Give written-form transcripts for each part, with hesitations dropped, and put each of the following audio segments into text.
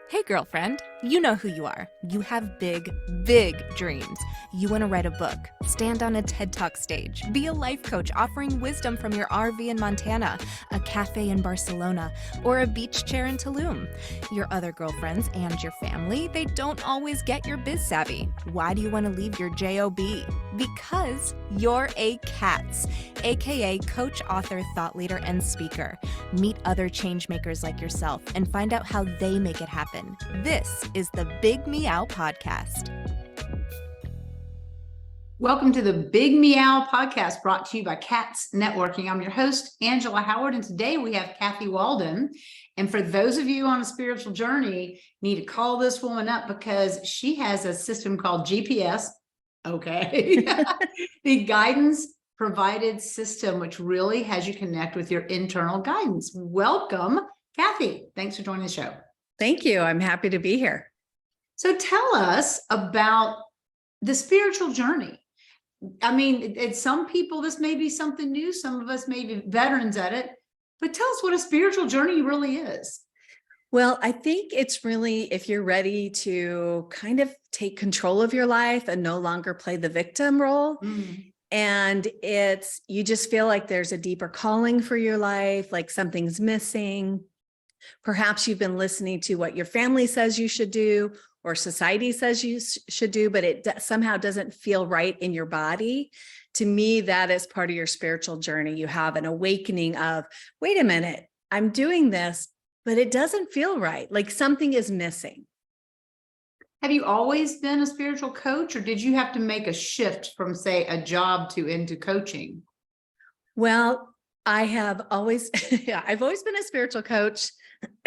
Hey, girlfriend, you know who you are. You have big, big dreams. You want to write a book, stand on a TED Talk stage, be a life coach offering wisdom from your RV in Montana, a cafe in Barcelona, or a beach chair in Tulum. Your other girlfriends and your family, they don't always get your biz savvy. Why do you want to leave your JOB? Because you're a C.A.T.S, aka coach, author, thought leader, and speaker. Meet other change makers like yourself and find out how they make it happen. This is the Big Meow podcast. Welcome to the Big Meow podcast brought to you by C.A.T.S Networking. I'm your host, Angela Howard, and today we have Kathy Walden. And for those of you on a spiritual journey, you need to call this woman up because she has a system called GPS. Okay. The guidance provided system, which really has you connect with your internal guidance. Welcome, Kathy. Thanks for joining the show. Thank you. I'm happy to be here. So tell us about the spiritual journey. I mean, it's some people, this may be something new. Some of us may be veterans at it, but tell us what a spiritual journey really is. Well, I think it's really, if you're ready to kind of take control of your life and no longer play the victim role. And you just feel like there's a deeper calling for your life, like something's missing. Perhaps you've been listening to what your family says you should do or society says you should do, but it somehow doesn't feel right in your body. To me, that is part of your spiritual journey. You have an awakening of, wait a minute, I'm doing this, but it doesn't feel right. Like something is missing. Have you always been a spiritual coach, or did you have to make a shift from, say, a job to into coaching? Well, I've always been a spiritual coach,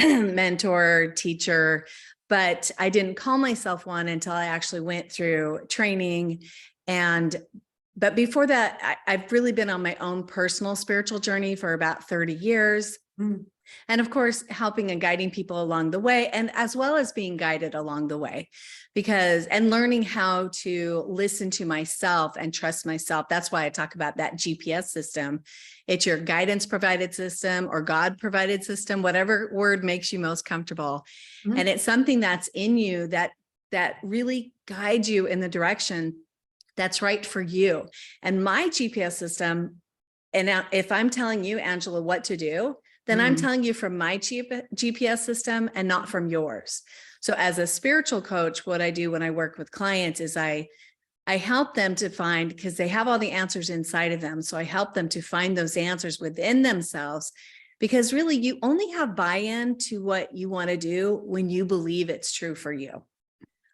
mentor, teacher, but I didn't call myself one until I actually went through training. But before that, I've really been on my own personal spiritual journey for about 30 years. And of course, helping and guiding people along the way, and as well as being guided along the way, and learning how to listen to myself and trust myself. That's why I talk about that GPS system. It's your guidance provided system or God provided system, whatever word makes you most comfortable. And it's something that's in you that really guides you in the direction that's right for you. And my GPS system, and now if I'm telling you, Angela, what to do, then I'm telling you from my GPS system and not from yours. So as a spiritual coach, what I do when I work with clients is I help them to find, because they have all the answers inside of them. So I help them to find those answers within themselves, because really you only have buy-in to what you want to do when you believe it's true for you.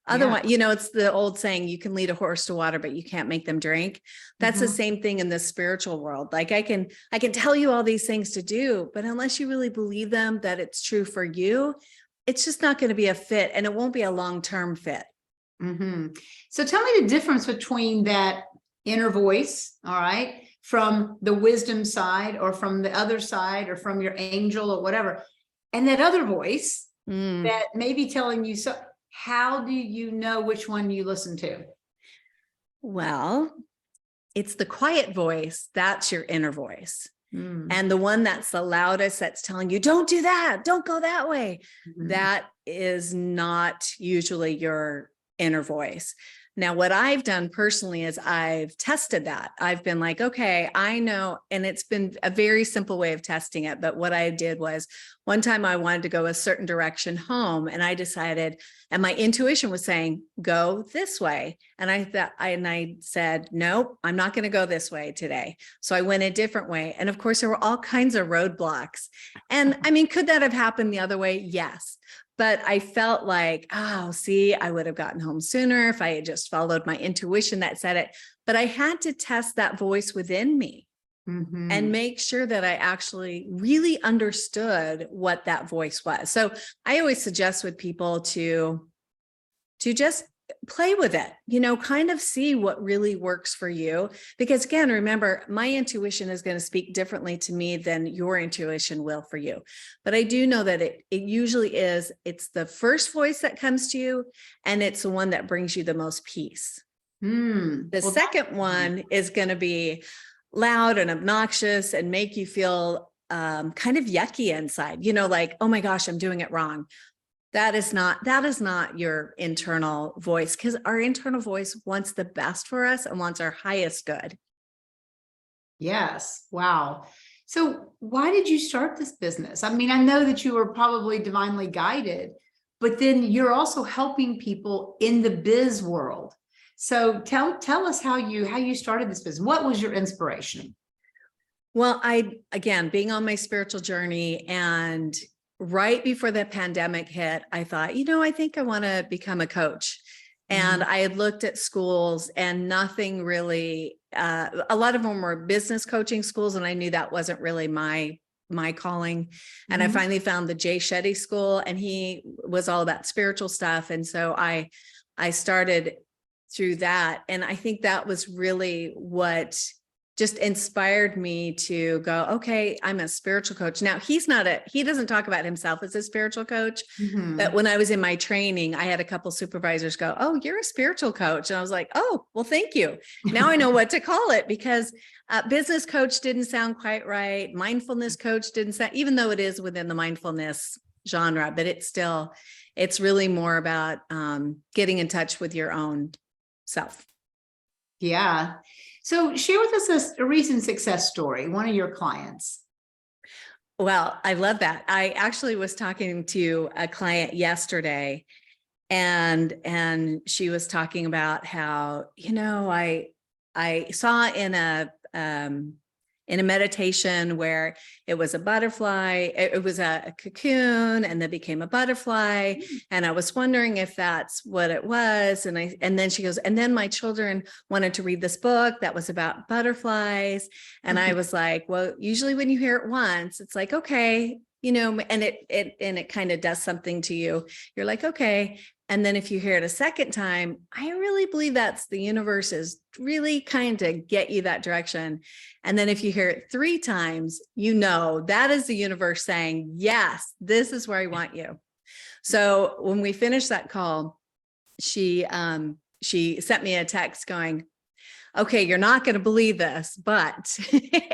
Otherwise, it's the old saying, you can lead a horse to water, but you can't make them drink. That's the same thing in the spiritual world. Like I can tell you all these things to do, but unless you really believe them, that it's true for you, it's just not going to be a fit, and it won't be a long-term fit. So tell me the difference between that inner voice, all right, from the wisdom side or from the other side or from your angel or whatever, and that other voice that may be telling you so. How do you know which one you listen to? Well, it's the quiet voice. That's your inner voice. And the one that's the loudest, that's telling you, don't do that, don't go that way. That is not usually your inner voice. Now, what I've done personally is I've tested that. I've been like, okay, I know, and it's been a very simple way of testing it. But what I did was one time I wanted to go a certain direction home, and I decided, and my intuition was saying, go this way. And I said, nope, I'm not going to go this way today. So I went a different way. And of course, there were all kinds of roadblocks. And I mean, could that have happened the other way? Yes. But I felt like, I would have gotten home sooner if I had just followed my intuition that said it. But I had to test that voice within me and make sure that I actually really understood what that voice was. So I always suggest with people to just play with it, kind of see what really works for you. Because again, remember, my intuition is going to speak differently to me than your intuition will for you. But I do know that it usually it's the first voice that comes to you, and it's the one that brings you the most peace. The second one is going to be loud and obnoxious and make you feel kind of yucky inside, like, oh my gosh, I'm doing it wrong. That is not your internal voice, because our internal voice wants the best for us and wants our highest good. Yes. Wow. So why did you start this business? I mean, I know that you were probably divinely guided, but then you're also helping people in the biz world. So tell us how you started this business. What was your inspiration? Well, again, being on my spiritual journey, and right before the pandemic hit, I thought, I think I want to become a coach. And I had looked at schools, and nothing really, a lot of them were business coaching schools. And I knew that wasn't really my calling. And I finally found the Jay Shetty school, and he was all about spiritual stuff. And so I started through that. And I think that was really what just inspired me to go, okay, I'm a spiritual coach. Now he doesn't talk about himself as a spiritual coach, but when I was in my training, I had a couple supervisors go, oh, you're a spiritual coach. And I was like, oh, well, thank you. Now I know what to call it, because business coach didn't sound quite right. Mindfulness coach didn't sound, even though it is within the mindfulness genre, but it's really more about getting in touch with your own self. Yeah. So share with us a recent success story, one of your clients. Well, I love that. I actually was talking to a client yesterday, and she was talking about how, I saw in a meditation where it was a butterfly, it was a cocoon, and then became a butterfly. And I was wondering if that's what it was. And then she goes, and then my children wanted to read this book that was about butterflies. And I was like, well, usually when you hear it once, it's like, okay, and it kind of does something to you. You're like, okay. And then if you hear it a second time, I really believe that's the universe is really kind of get you that direction. And then if you hear it 3 times, that is the universe saying, yes, this is where I want you. So when we finished that call, she sent me a text going, okay, you're not going to believe this, but,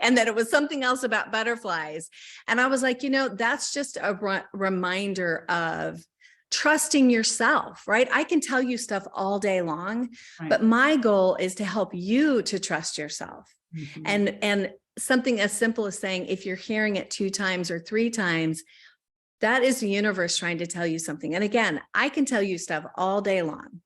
and that it was something else about butterflies. And I was like, that's just a reminder of trusting yourself, right? I can tell you stuff all day long, but my goal is to help you to trust yourself. And something as simple as saying, if you're hearing it 2 times or 3 times, that is the universe trying to tell you something. And again, I can tell you stuff all day long,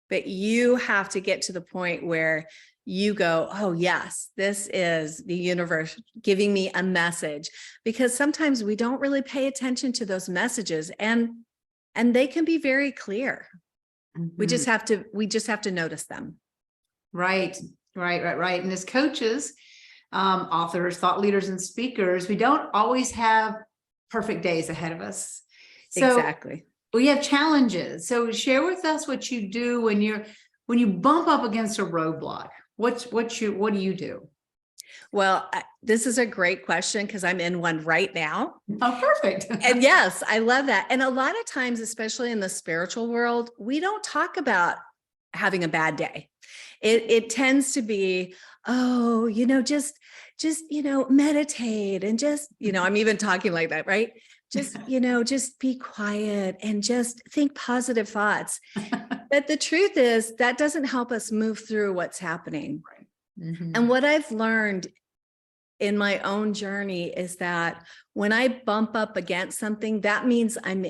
but you have to get to the point where you go, oh yes, this is the universe giving me a message, because sometimes we don't really pay attention to those messages, and they can be very clear. We just have to notice them. Right. And as coaches, authors, thought leaders, and speakers, we don't always have perfect days ahead of us. So exactly. We have challenges. So share with us what you do when you bump up against a roadblock. What do you do? Well, this is a great question, because I'm in one right now. Oh, perfect. And yes, I love that. And a lot of times, especially in the spiritual world, we don't talk about having a bad day. It tends to be, oh, just meditate, and just, I'm even talking like that, right? Just, just be quiet and just think positive thoughts. But the truth is that doesn't help us move through what's happening. Right. And what I've learned in my own journey is that when I bump up against something, that means I'm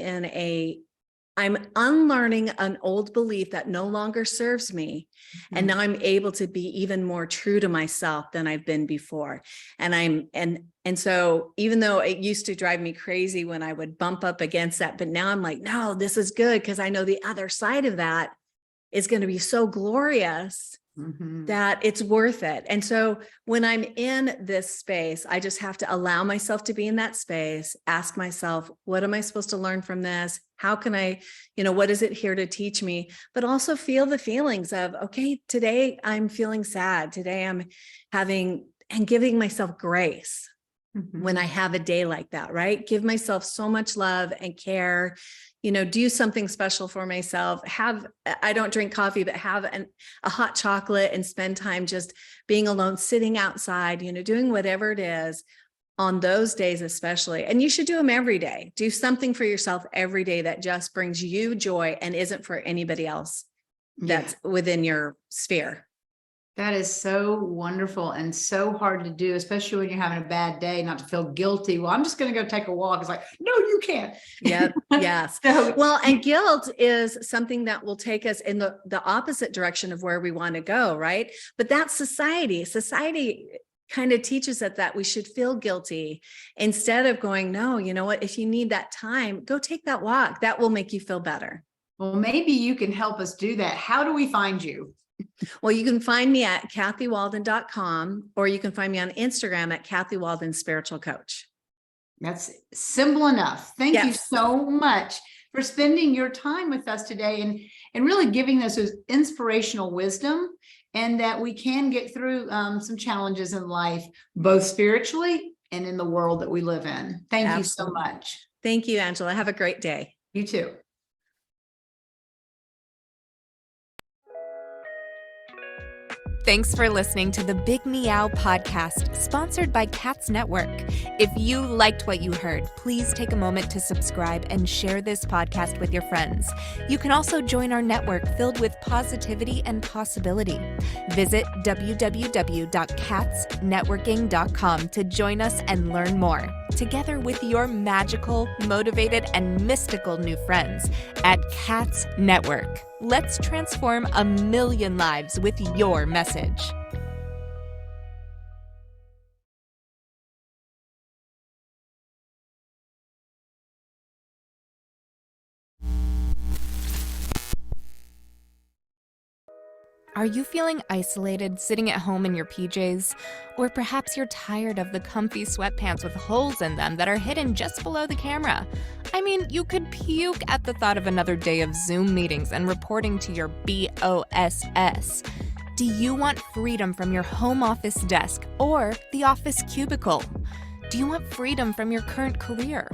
unlearning an old belief that no longer serves me. And now I'm able to be even more true to myself than I've been before. And so even though it used to drive me crazy when I would bump up against that, but now I'm like, no, this is good, because I know the other side of that is going to be so glorious that it's worth it. And so when I'm in this space, I just have to allow myself to be in that space, ask myself, what am I supposed to learn from this? How can I, what is it here to teach me? But also feel the feelings of, okay, today I'm feeling sad. Today I'm giving myself grace when I have a day like that, right? Give myself so much love and care, do something special for myself. I don't drink coffee, but have a hot chocolate and spend time just being alone, sitting outside, doing whatever it is. on those days, especially, and you should do them every day. Do something for yourself every day that just brings you joy and isn't for anybody else that's within your sphere. That is so wonderful and so hard to do, especially when you're having a bad day, not to feel guilty. Well, I'm just going to go take a walk. It's like, no, you can't. Yep. Yes. Well, and guilt is something that will take us in the opposite direction of where we want to go. Right. But that's society. Society kind of teaches us that we should feel guilty instead of going, no, you know what, if you need that time, go take that walk. That will make you feel better. Well, maybe you can help us do that. How do we find you? Well, you can find me at kathywalden.com, or you can find me on Instagram at Kathy Walden Spiritual Coach. That's simple enough. Thank you so much for spending your time with us today and really giving us those inspirational wisdom, and that we can get through some challenges in life, both spiritually and in the world that we live in. Thank you so much. Thank you, Angela. Have a great day. You too. Thanks for listening to the Big Meow podcast, sponsored by C.A.T.S Network. If you liked what you heard, please take a moment to subscribe and share this podcast with your friends. You can also join our network filled with positivity and possibility. Visit www.catsnetworking.com to join us and learn more, together with your magical, motivated, and mystical new friends at C.A.T.S Network. Let's transform 1 million lives with your message. Are you feeling isolated sitting at home in your PJs? Or perhaps you're tired of the comfy sweatpants with holes in them that are hidden just below the camera? I mean, you could puke at the thought of another day of Zoom meetings and reporting to your BOSS. Do you want freedom from your home office desk or the office cubicle? Do you want freedom from your current career?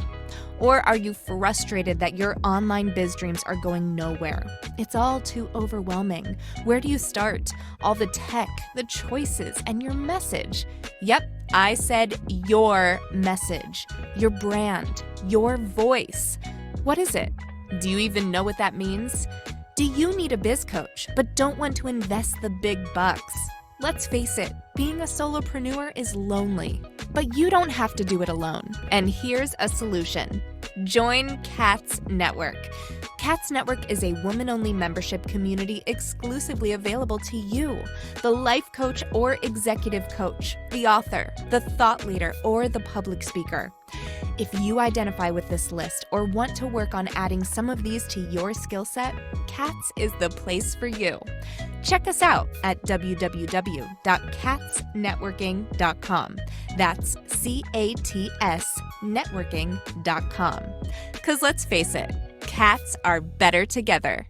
Or are you frustrated that your online biz dreams are going nowhere? It's all too overwhelming. Where do you start? All the tech, the choices, and your message. Yep, I said your message, your brand, your voice. What is it? Do you even know what that means? Do you need a biz coach but don't want to invest the big bucks? Let's face it, being a solopreneur is lonely, but you don't have to do it alone. And here's a solution. Join C.A.T.S Network. C.A.T.S Network is a woman-only membership community exclusively available to you, the life coach or executive coach, the author, the thought leader, or the public speaker. If you identify with this list or want to work on adding some of these to your skill set, C.A.T.S is the place for you. Check us out at www.catsnetworking.com. That's C.A.T.S networking.com. Because let's face it, cats are better together.